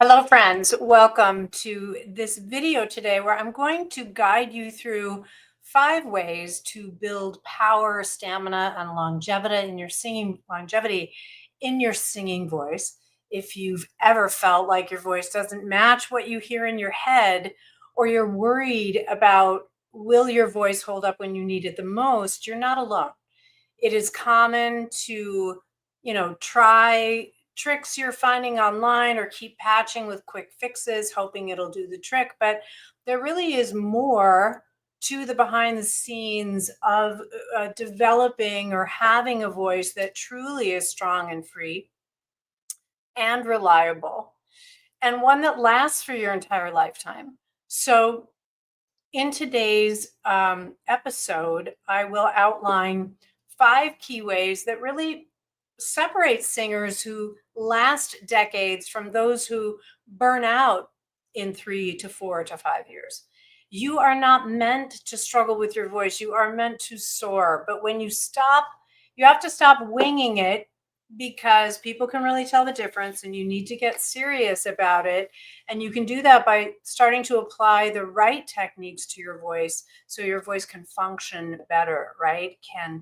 Hello, friends. Welcome to this video today where I'm going to guide you through 5 ways to build power, stamina, and longevity in your singing voice. If you've ever felt like your voice doesn't match what you hear in your head, or you're worried about will your voice hold up when you need it the most, you're not alone. It is common to, try tricks you're finding online or keep patching with quick fixes, hoping it'll do the trick. But there really is more to the behind the scenes of developing or having a voice that truly is strong and free and reliable, and one that lasts for your entire lifetime. So, in today's episode, I will outline 5 key ways that really separate singers who last decades from those who burn out in 3 to 4 to 5 years. You are not meant to struggle with your voice. You are meant to soar. But when you stop, you have to stop winging it, because people can really tell the difference, and you need to get serious about it. And you can do that by starting to apply the right techniques to your voice so your voice can function better, right? Can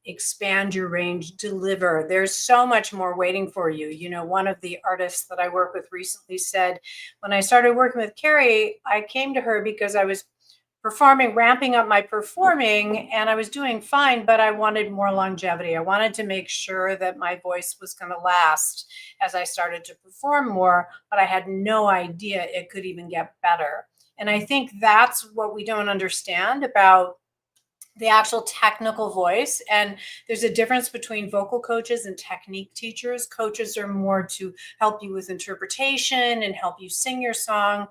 expand your range, deliver. There's so much more waiting for you. One of the artists that I work with recently said, when I started working with Carrie, I came to her because I was ramping up my performing, and I was doing fine, but I wanted more longevity. I wanted to make sure that my voice was going to last as I started to perform more, but I had no idea it could even get better. And I think that's what we don't understand about the actual technical voice. And there's a difference between vocal coaches and technique teachers. Coaches are more to help you with interpretation and help you sing your song.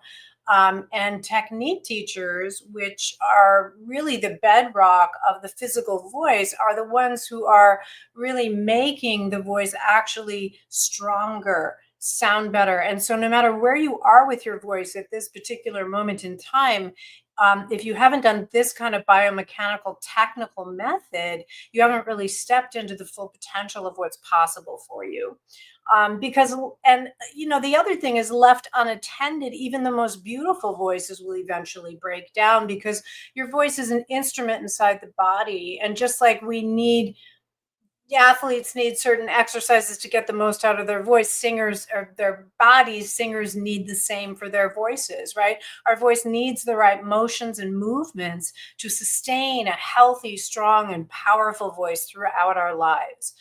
And technique teachers, which are really the bedrock of the physical voice, are the ones who are really making the voice actually stronger, sound better. And so, no matter where you are with your voice at this particular moment in time, if you haven't done this kind of biomechanical technical method, you haven't really stepped into the full potential of what's possible for you. Because, and the other thing is, left unattended, even the most beautiful voices will eventually break down, because your voice is an instrument inside the body. And just like athletes need certain exercises to get the most out of their voice, singers or their bodies, singers need the same for their voices, right? Our voice needs the right motions and movements to sustain a healthy, strong, and powerful voice throughout our lives.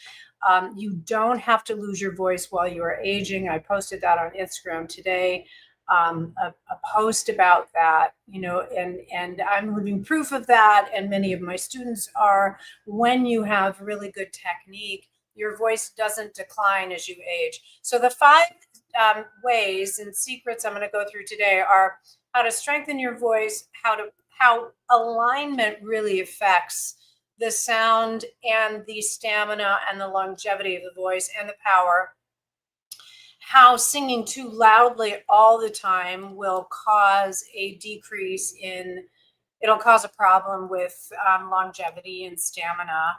You don't have to lose your voice while you are aging. I posted that on Instagram today, a post about that, and I'm living proof of that. And many of my students are. When you have really good technique, your voice doesn't decline as you age. So the 5 ways and secrets I'm going to go through today are how to strengthen your voice, how alignment really affects the sound and the stamina and the longevity of the voice and the power, how singing too loudly all the time will cause a decrease in, it'll cause a problem with longevity and stamina,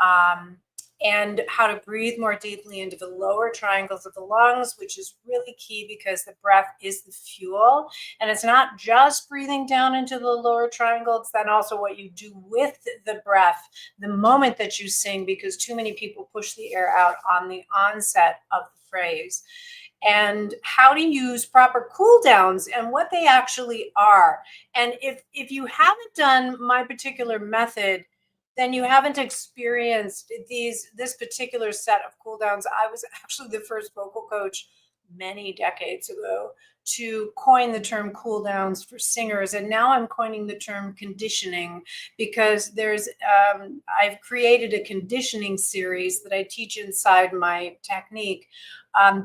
um, and how to breathe more deeply into the lower triangles of the lungs, which is really key because the breath is the fuel. And it's not just breathing down into the lower triangle, it's then also what you do with the breath the moment that you sing, because too many people push the air out on the onset of the phrase. And how to use proper cool downs and what they actually are. And if you haven't done my particular method, then you haven't experienced this particular set of cool downs. I was actually the first vocal coach many decades ago to coin the term cool downs for singers, and now I'm coining the term conditioning, because I've created a conditioning series that I teach inside my technique.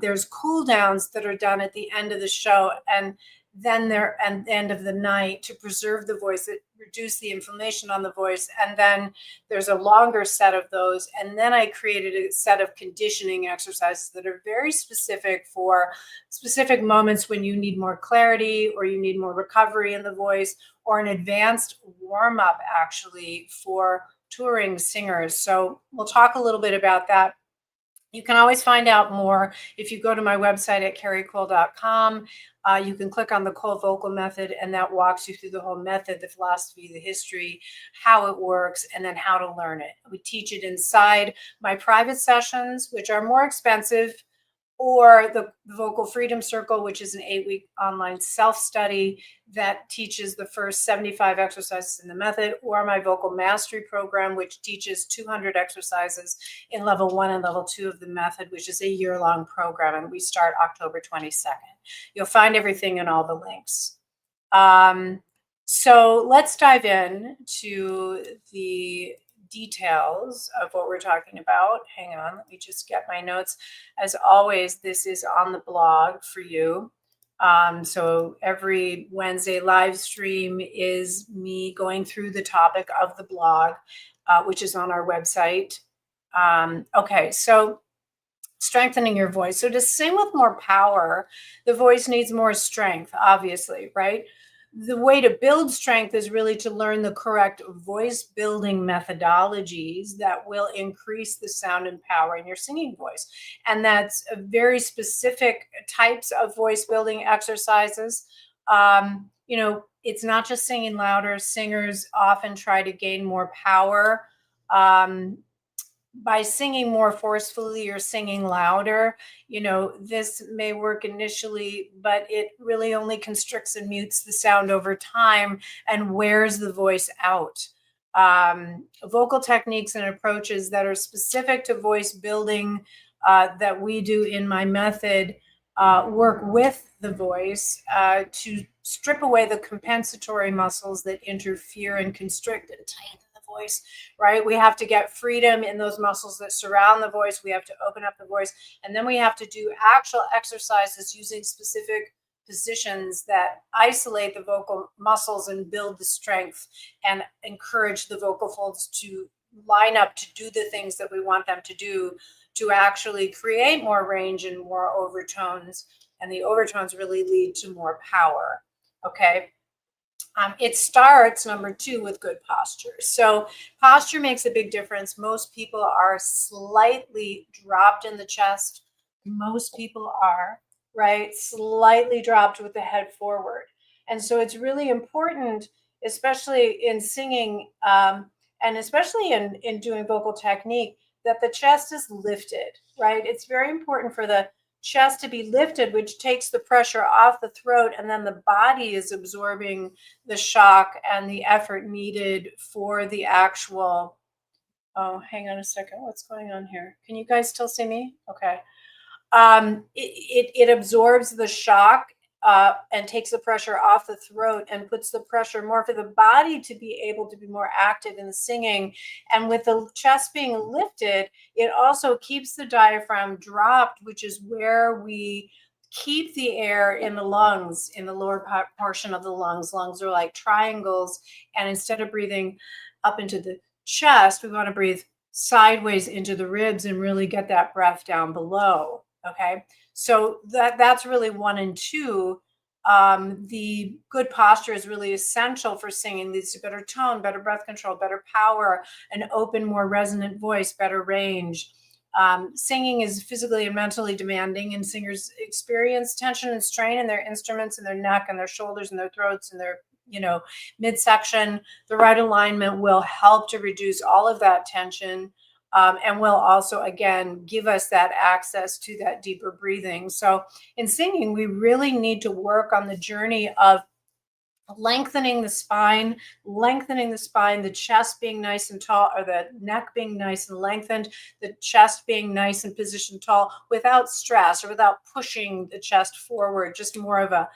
There's cool downs that are done at the end of the show, and then they're at the end of the night, to preserve the voice, that reduce the inflammation on the voice. And then there's a longer set of those. And then I created a set of conditioning exercises that are very specific for specific moments when you need more clarity, or you need more recovery in the voice, or an advanced warm up actually for touring singers. So we'll talk a little bit about that. You can always find out more if you go to my website at carriecole.com. You can click on the Cole Vocal Method, and that walks you through the whole method, the philosophy, the history, how it works, and then how to learn it. We teach it inside my private sessions, which are more expensive, or the Vocal Freedom Circle, which is an 8-week online self study that teaches the first 75 exercises in the method, or my Vocal Mastery Program, which teaches 200 exercises in level 1 and level 2 of the method, which is a year-long program. And we start October 22nd. You'll find everything in all the links. So let's dive in to the details of what we're talking about. Hang on, let me just get my notes. As always, this is on the blog for you. So every Wednesday live stream is me going through the topic of the blog, which is on our website. Okay, so strengthening your voice. So to sing with more power, the voice needs more strength, obviously, right? The way to build strength is really to learn the correct voice building methodologies that will increase the sound and power in your singing voice. And that's a very specific types of voice building exercises. It's not just singing louder. Singers often try to gain more power. By singing more forcefully or singing louder. This may work initially, but it really only constricts and mutes the sound over time and wears the voice out. Vocal techniques and approaches that are specific to voice building that we do in my method work with the voice to strip away the compensatory muscles that interfere and constrict and tighten the voice, right? We have to get freedom in those muscles that surround the voice. We have to open up the voice. And then we have to do actual exercises using specific positions that isolate the vocal muscles and build the strength and encourage the vocal folds to line up to do the things that we want them to do, to actually create more range and more overtones. And the overtones really lead to more power. Okay. It starts, number 2, with good posture. So posture makes a big difference. Most people are slightly dropped in the chest. Most people are, right? Slightly dropped with the head forward. And so it's really important, especially in singing, and especially in doing vocal technique, that the chest is lifted, right? It's very important for the chest to be lifted, which takes the pressure off the throat, and then the body is absorbing the shock and the effort needed for the actual. Oh, hang on a second. What's going on here? Can you guys still see me? Okay. It absorbs the shock and takes the pressure off the throat and puts the pressure more for the body to be able to be more active in the singing. And with the chest being lifted, it also keeps the diaphragm dropped, which is where we keep the air in the lungs, in the lower portion of the lungs. Lungs are like triangles. And instead of breathing up into the chest, we want to breathe sideways into the ribs and really get that breath down below. Okay, so that's really 1 and 2. The good posture is really essential for singing. Leads to better tone, better breath control, better power, an open, more resonant voice, better range. Singing is physically and mentally demanding, and singers experience tension and strain in their instruments, in their neck and their shoulders and their throats and their midsection. The right alignment will help to reduce all of that tension, and will also, again, give us that access to that deeper breathing. So in singing, we really need to work on the journey of lengthening the spine, the chest being nice and tall, or the neck being nice and lengthened, the chest being nice and positioned tall without stress or without pushing the chest forward, just more of a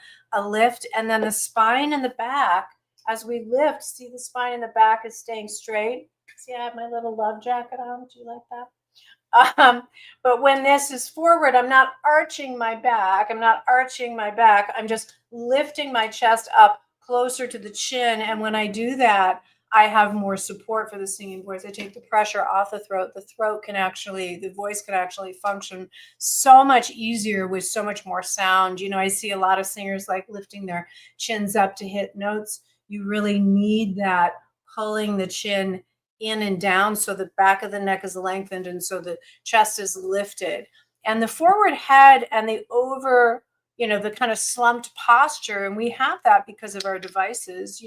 lift. And then the spine and the back, as we lift, see the spine in the back is staying straight. See, I have my little love jacket on. Do you like that? But when this is forward, I'm not arching my back. I'm just lifting my chest up closer to the chin. And when I do that, I have more support for the singing voice. I take the pressure off the throat. The voice can actually function so much easier with so much more sound. I see a lot of singers like lifting their chins up to hit notes. You really need that pulling the chin in and down, so the back of the neck is lengthened and so the chest is lifted. And the forward head and the over, the kind of slumped posture, and we have that because of our devices,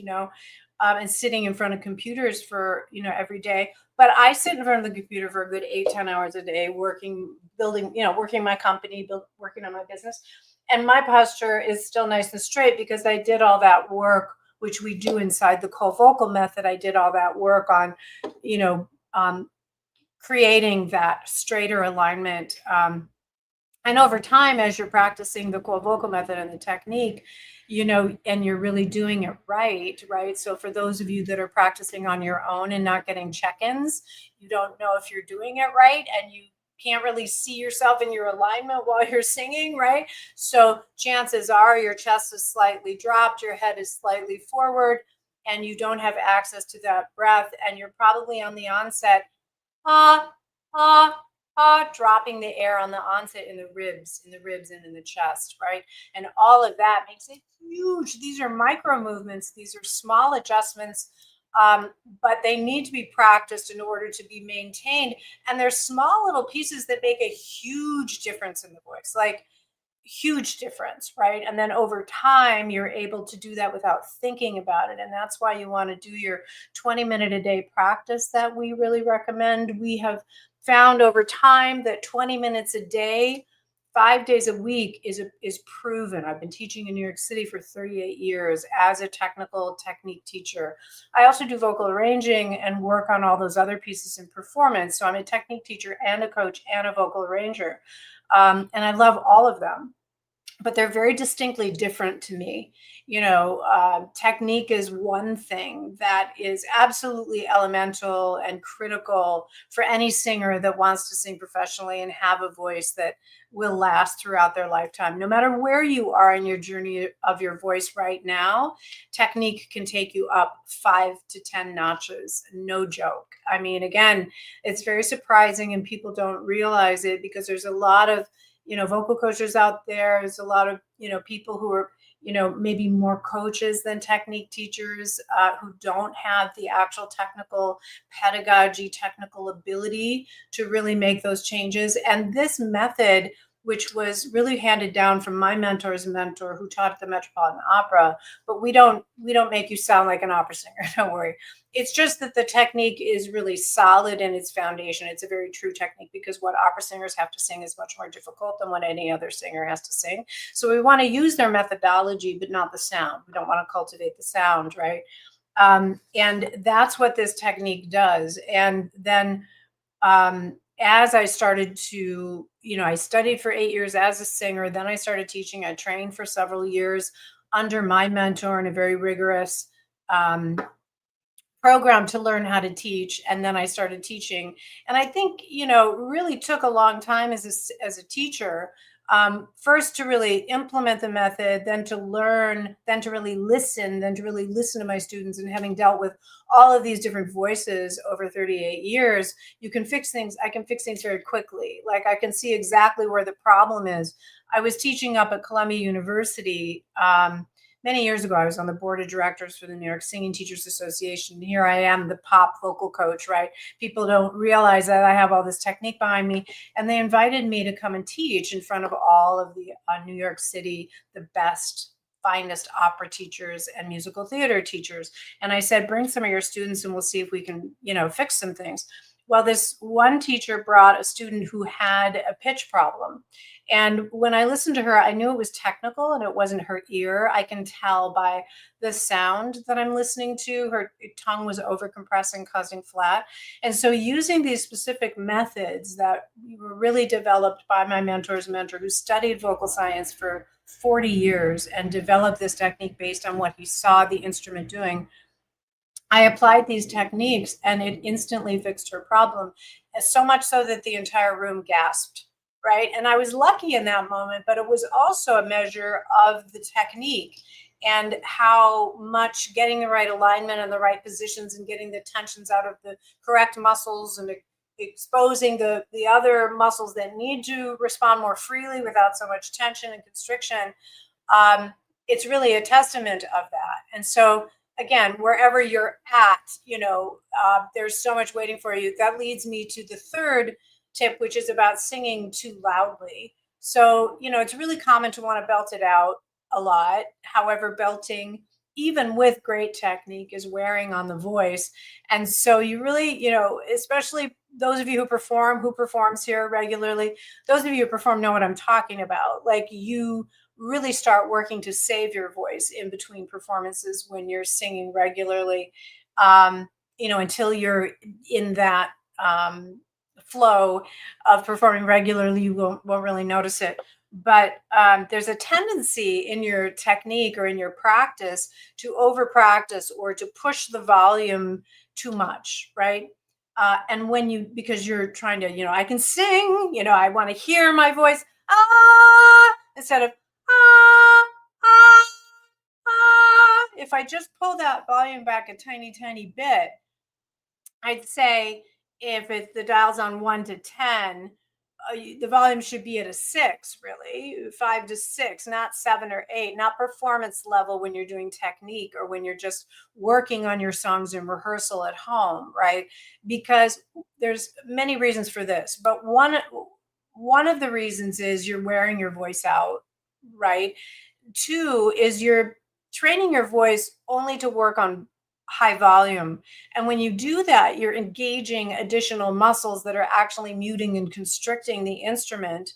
and sitting in front of computers for, every day. But I sit in front of the computer for a good 8, 10 hours a day, working, building, working my company, working on my business. And my posture is still nice and straight because I did all that work, which we do inside the co-vocal method. I did all that work on, you know, creating that straighter alignment. And over time, as you're practicing the core vocal method and the technique, and you're really doing it right, right? So for those of you that are practicing on your own and not getting check-ins, you don't know if you're doing it right, and you can't really see yourself in your alignment while you're singing, right? So chances are your chest is slightly dropped, your head is slightly forward, and you don't have access to that breath. And you're probably on the onset, ah, ah, dropping the air on the onset in the ribs and in the chest, right? And all of that makes it huge. These are micro movements, these are small adjustments, but they need to be practiced in order to be maintained. And they're small little pieces that make a huge difference in the voice. Like, huge difference, right? And then over time, you're able to do that without thinking about it. And that's why you want to do your 20-minute a day practice that we really recommend. We have found over time that 20 minutes a day, 5 days a week is proven. I've been teaching in New York City for 38 years as a technical technique teacher. I also do vocal arranging and work on all those other pieces in performance. So I'm a technique teacher and a coach and a vocal arranger. And I love all of them, but they're very distinctly different to me. Technique is one thing that is absolutely elemental and critical for any singer that wants to sing professionally and have a voice that will last throughout their lifetime. No matter where you are in your journey of your voice right now, technique can take you up 5 to 10 notches. No joke. I mean, again, it's very surprising and people don't realize it because there's a lot of vocal coaches out there. There's a lot of, people who are, maybe more coaches than technique teachers, who don't have the actual technical pedagogy, technical ability to really make those changes. And this method, which was really handed down from my mentor's mentor who taught at the Metropolitan Opera, but we don't make you sound like an opera singer. Don't worry. It's just that the technique is really solid in its foundation. It's a very true technique because what opera singers have to sing is much more difficult than what any other singer has to sing. So we want to use their methodology, but not the sound. We don't want to cultivate the sound, right? And that's what this technique does. And then as I started to, I studied for 8 years as a singer. Then I started teaching. I trained for several years under my mentor in a very rigorous program to learn how to teach. And then I started teaching. And I think, really took a long time as a teacher, first to really implement the method, then to learn, then to really listen, then to really listen to my students. And having dealt with all of these different voices over 38 years, you can fix things. I can fix things very quickly. Like, I can see exactly where the problem is. I was teaching up at Columbia University, many years ago. I was on the board of directors for the New York Singing Teachers Association. Here I am, the pop vocal coach, right? People don't realize that I have all this technique behind me. And they invited me to come and teach in front of all of the New York City, the best, finest opera teachers and musical theater teachers. And I said, bring some of your students and we'll see if we can, fix some things. Well, this one teacher brought a student who had a pitch problem. And when I listened to her, I knew it was technical and it wasn't her ear. I can tell by the sound that I'm listening to. Her tongue was overcompressing, causing flat. And so, using these specific methods that were really developed by my mentor's mentor, who studied vocal science for 40 years and developed this technique based on what he saw the instrument doing, I applied these techniques and it instantly fixed her problem, so much so that the entire room gasped, right? And I was lucky in that moment, but it was also a measure of the technique and how much getting the right alignment and the right positions and getting the tensions out of the correct muscles and exposing the other muscles that need to respond more freely without so much tension and constriction. It's really a testament of that. And so, again, wherever you're at, there's so much waiting for you. That leads me to the third tip, which is about singing too loudly. So, it's really common to want to belt it out a lot. However, belting, even with great technique, is wearing on the voice. And so you really, especially those of you who performs here regularly, those of you who perform know what I'm talking about. Like, you really start working to save your voice in between performances when you're singing regularly, um, until you're in that flow of performing regularly, you won't really notice it. But there's a tendency in your technique or in your practice to over practice or to push the volume too much, right? And because you're trying to, I can sing, I want to hear my voice, instead of ah, ah, ah. If I just pull that volume back a tiny, tiny bit, I'd say if the dial's on 1 to 10, the volume should be at a 6, really, 5 to 6, not 7 or 8, not performance level when you're doing technique or when you're just working on your songs in rehearsal at home, right? Because there's many reasons for this, but one of the reasons is you're wearing your voice out, right? Two is you're training your voice only to work on high volume. And when you do that, you're engaging additional muscles that are actually muting and constricting the instrument.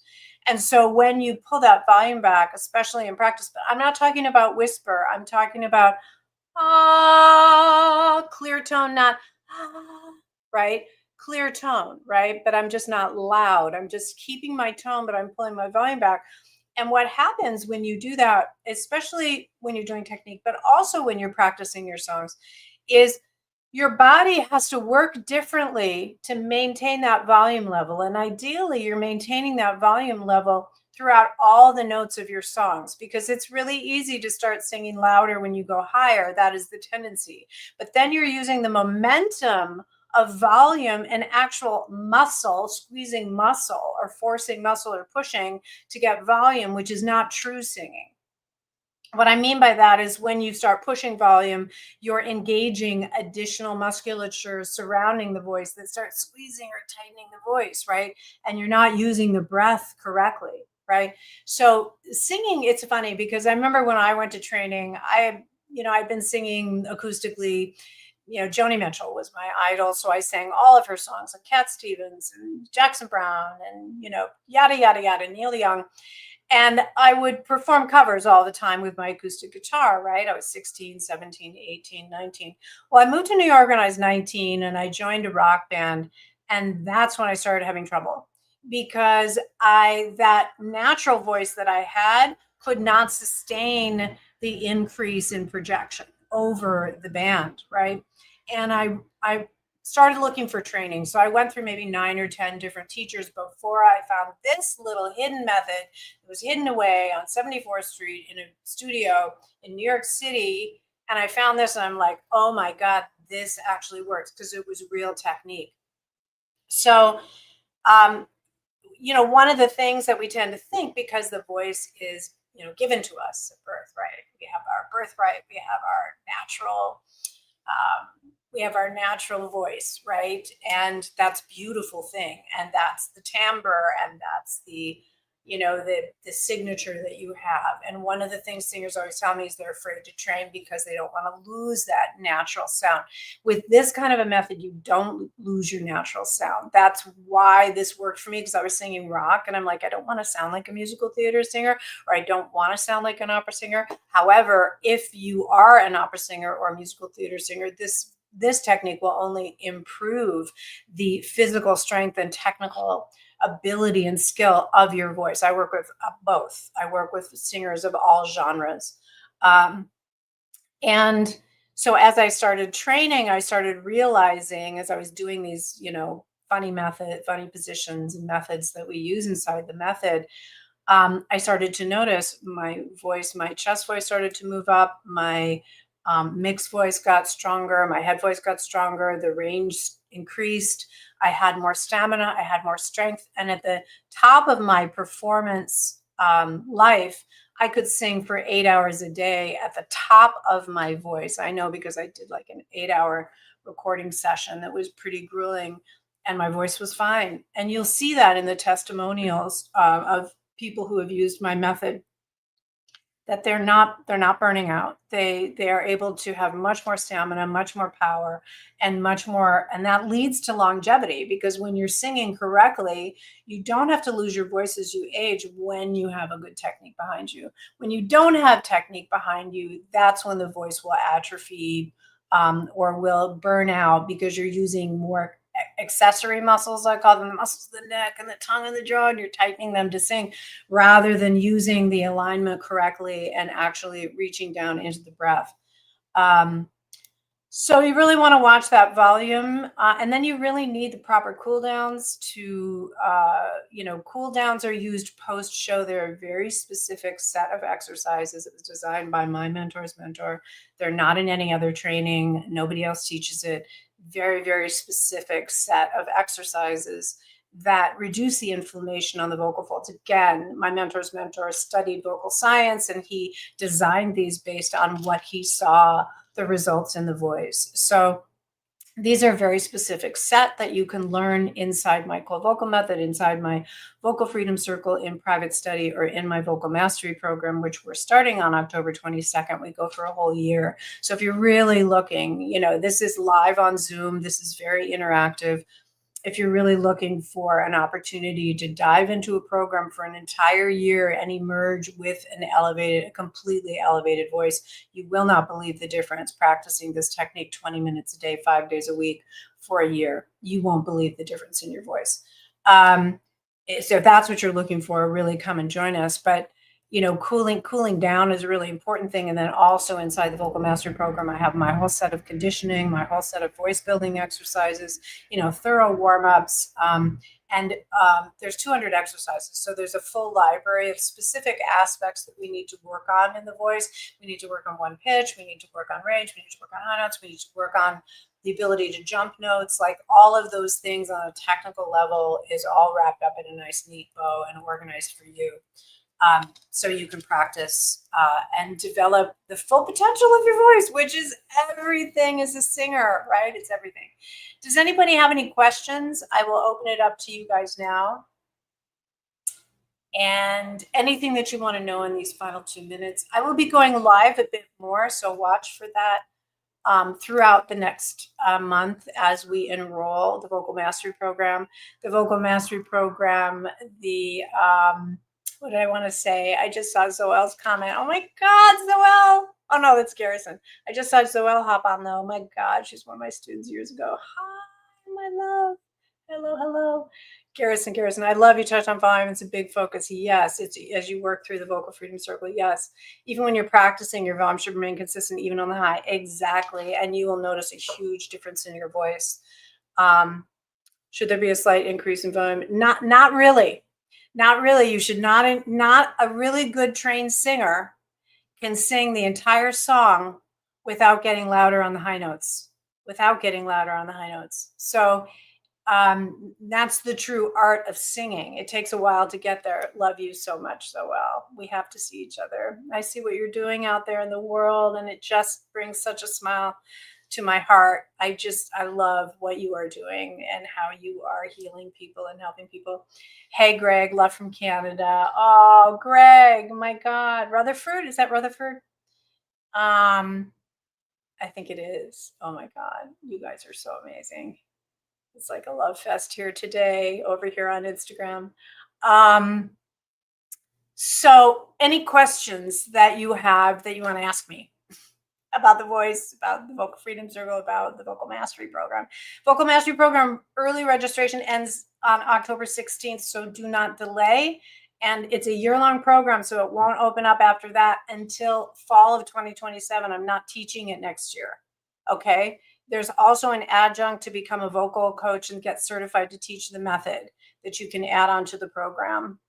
And so when you pull that volume back, especially in practice, but I'm not talking about whisper, I'm talking about clear tone, not right? Clear tone, right? But I'm just not loud. I'm just keeping my tone, but I'm pulling my volume back. And what happens when you do that, especially when you're doing technique, but also when you're practicing your songs, is your body has to work differently to maintain that volume level. And ideally, you're maintaining that volume level throughout all the notes of your songs, because it's really easy to start singing louder when you go higher. That is the tendency. But then you're using the momentum of volume and actual muscle, squeezing muscle or forcing muscle or pushing to get volume, which is not true singing. What I mean by that is when you start pushing volume, you're engaging additional musculature surrounding the voice that starts squeezing or tightening the voice, right? And you're not using the breath correctly, right? So singing, it's funny because I remember when I went to training, I'd been singing acoustically. Joni Mitchell was my idol, so I sang all of her songs, like Cat Stevens and Jackson Brown, and yada yada yada, Neil Young. And I would perform covers all the time with my acoustic guitar, right? I was 16, 17, 18, 19. Well, I moved to New York when I was 19 and I joined a rock band. And that's when I started having trouble because that natural voice that I had could not sustain the increase in projection over the band, right? And I started looking for training. So I went through maybe 9 or 10 different teachers before I found this little hidden method. It was hidden away on 74th Street in a studio in New York City. And I found this and I'm like, oh my God, this actually works because it was real technique. So, um, one of the things that we tend to think, because the voice is, given to us at birth, right? We have our birthright, we have our natural voice, right? And that's a beautiful thing. And that's the timbre and that's the signature that you have. And one of the things singers always tell me is they're afraid to train because they don't want to lose that natural sound. With this kind of a method, you don't lose your natural sound. That's why this worked for me, because I was singing rock and I'm like, I don't want to sound like a musical theater singer, or I don't want to sound like an opera singer. However, if you are an opera singer or a musical theater singer, this technique will only improve the physical strength and technical ability and skill of your voice. I work with both. I work with singers of all genres. And so as I started training, I started realizing, as I was doing these, funny positions and methods that we use inside the method, I started to notice my chest voice started to move up, my mixed voice got stronger, my head voice got stronger, the range increased, I had more stamina, I had more strength. And at the top of my performance life, I could sing for 8 hours a day at the top of my voice. I know because I did like an 8 hour recording session that was pretty grueling, and my voice was fine. And you'll see that in the testimonials of people who have used my method, that they're not burning out. They are able to have much more stamina, much more power, and much more, and that leads to longevity, because when you're singing correctly, you don't have to lose your voice as you age when you have a good technique behind you. When you don't have technique behind you, that's when the voice will atrophy, or will burn out, because you're using more accessory muscles. I call them the muscles of the neck and the tongue and the jaw, and you're tightening them to sing, rather than using the alignment correctly and actually reaching down into the breath. Um, so you really want to watch that volume, and then you really need the proper cool downs to, cool downs are used post show. They're a very specific set of exercises. It was designed by my mentor's mentor. They're not in any other training. Nobody else teaches it. Very, very specific set of exercises that reduce the inflammation on the vocal folds. Again, my mentor's mentor studied vocal science, and he designed these based on what he saw the results in the voice. So these are very specific set that you can learn inside my Cold Vocal Method, inside my Vocal Freedom Circle in private study, or in my Vocal Mastery program, which we're starting on October 22nd. We go for a whole year. So if you're really looking, this is live on Zoom. This is very interactive. If you're really looking for an opportunity to dive into a program for an entire year and emerge with a completely elevated voice, you will not believe the difference practicing this technique 20 minutes a day, 5 days a week for a year. You won't believe the difference in your voice. So if that's what you're looking for, really come and join us. But cooling down is a really important thing. And then also inside the Vocal Mastery program, I have my whole set of conditioning, my whole set of voice building exercises, thorough warm-ups. There's 200 exercises. So there's a full library of specific aspects that we need to work on in the voice. We need to work on one pitch. We need to work on range. We need to work on high notes. We need to work on the ability to jump notes. Like all of those things on a technical level is all wrapped up in a nice, neat bow and organized for you. So you can practice and develop the full potential of your voice, which is everything as a singer, right? It's everything. Does anybody have any questions? I will open it up to you guys now. And anything that you want to know in these final 2 minutes. I will be going live a bit more, so watch for that throughout the next month as we enroll the Vocal Mastery program. The Vocal Mastery program, what did I want to say? I just saw Zoel's comment. Oh my God, Zoel. Oh no, that's Garrison. I just saw Zoel hop on though. Oh my God, she's one of my students years ago. Hi, my love. Hello, hello. Garrison, I love you. Touch on volume. It's a big focus. Yes, it's as you work through the Vocal Freedom Circle. Yes, even when you're practicing, your volume should remain consistent, even on the high. Exactly, and you will notice a huge difference in your voice. Should there be a slight increase in volume? Not really. Not really. You should not a really good trained singer can sing the entire song without getting louder on the high notes. So that's the true art of singing. It takes a while to get there. Love you so much, so well. We have to see each other. I see what you're doing out there in the world, and it just brings such a smile to my heart. I love what you are doing and how you are healing people and helping people. Hey, Greg, love from Canada. Oh, Greg, my God. Rutherford, is that Rutherford? I think it is. Oh my God, you guys are so amazing. It's like a love fest here today over here on Instagram. So any questions that you have that you want to ask me about the voice, about the Vocal Freedom Circle, about the Vocal Mastery program? Vocal Mastery program early registration ends on October 16th, so do not delay. And it's a year-long program, so it won't open up after that until fall of 2027. I'm not teaching it next year, okay? There's also an adjunct to become a vocal coach and get certified to teach the method that you can add on to the program.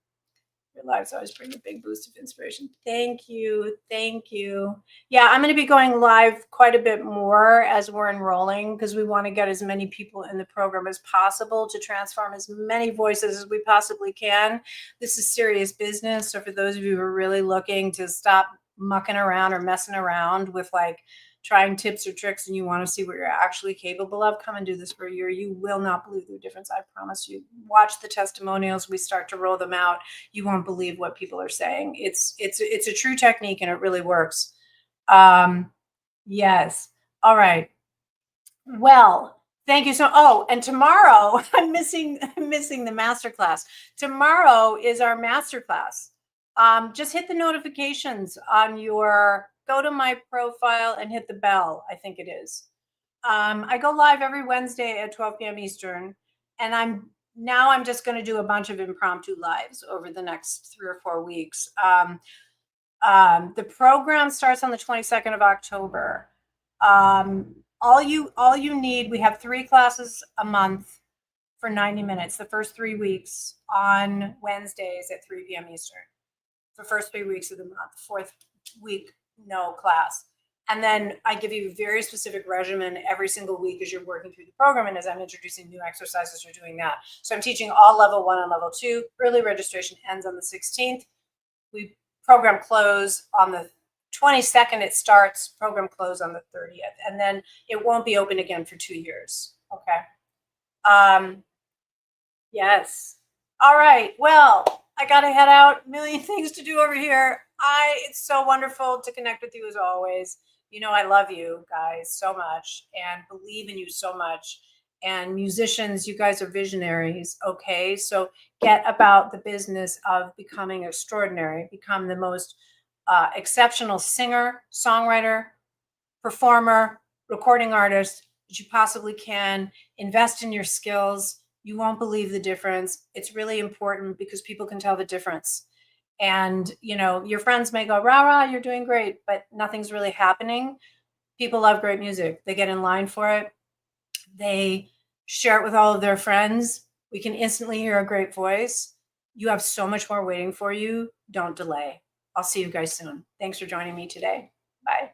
Your lives always bring a big boost of inspiration. Thank you. Thank you. Yeah, I'm going to be going live quite a bit more as we're enrolling because we want to get as many people in the program as possible to transform as many voices as we possibly can. This is serious business. So for those of you who are really looking to stop mucking around or messing around with like trying tips or tricks and you want to see what you're actually capable of, come and do this for a year. You will not believe the difference. I promise you. Watch the testimonials. We start to roll them out. You won't believe what people are saying. It's a true technique and it really works. Yes. All right. Well, thank you so. Oh, and tomorrow I'm missing the master class. Tomorrow is our master class. Just hit the notifications on your, go to my profile and hit the bell. I think it is. I go live every Wednesday at 12 p.m. Eastern, and I'm just going to do a bunch of impromptu lives over the next 3 or 4 weeks. The program starts on the 22nd of October. All you need, we have 3 classes a month for 90 minutes, the first 3 weeks on Wednesdays at 3 p.m. Eastern. The first 3 weeks of the month, 4th week, no class. And then I give you a very specific regimen every single week as you're working through the program. And as I'm introducing new exercises, you're doing that. So I'm teaching all level 1 and level 2. Early registration ends on the 16th. We program close on the 22nd. It starts, program close on the 30th. And then it won't be open again for 2 years. Okay. Yes. All right. Well, I got to head out. Million things to do over here. It's so wonderful to connect with you as always. You know, I love you guys so much and believe in you so much. And musicians, you guys are visionaries. Okay. So get about the business of becoming extraordinary, become the most exceptional singer, songwriter, performer, recording artist that you possibly can. Invest in your skills. You won't believe the difference. It's really important because people can tell the difference. And, you know, your friends may go, rah, rah, you're doing great, but nothing's really happening. People love great music. They get in line for it. They share it with all of their friends. We can instantly hear a great voice. You have so much more waiting for you. Don't delay. I'll see you guys soon. Thanks for joining me today. Bye.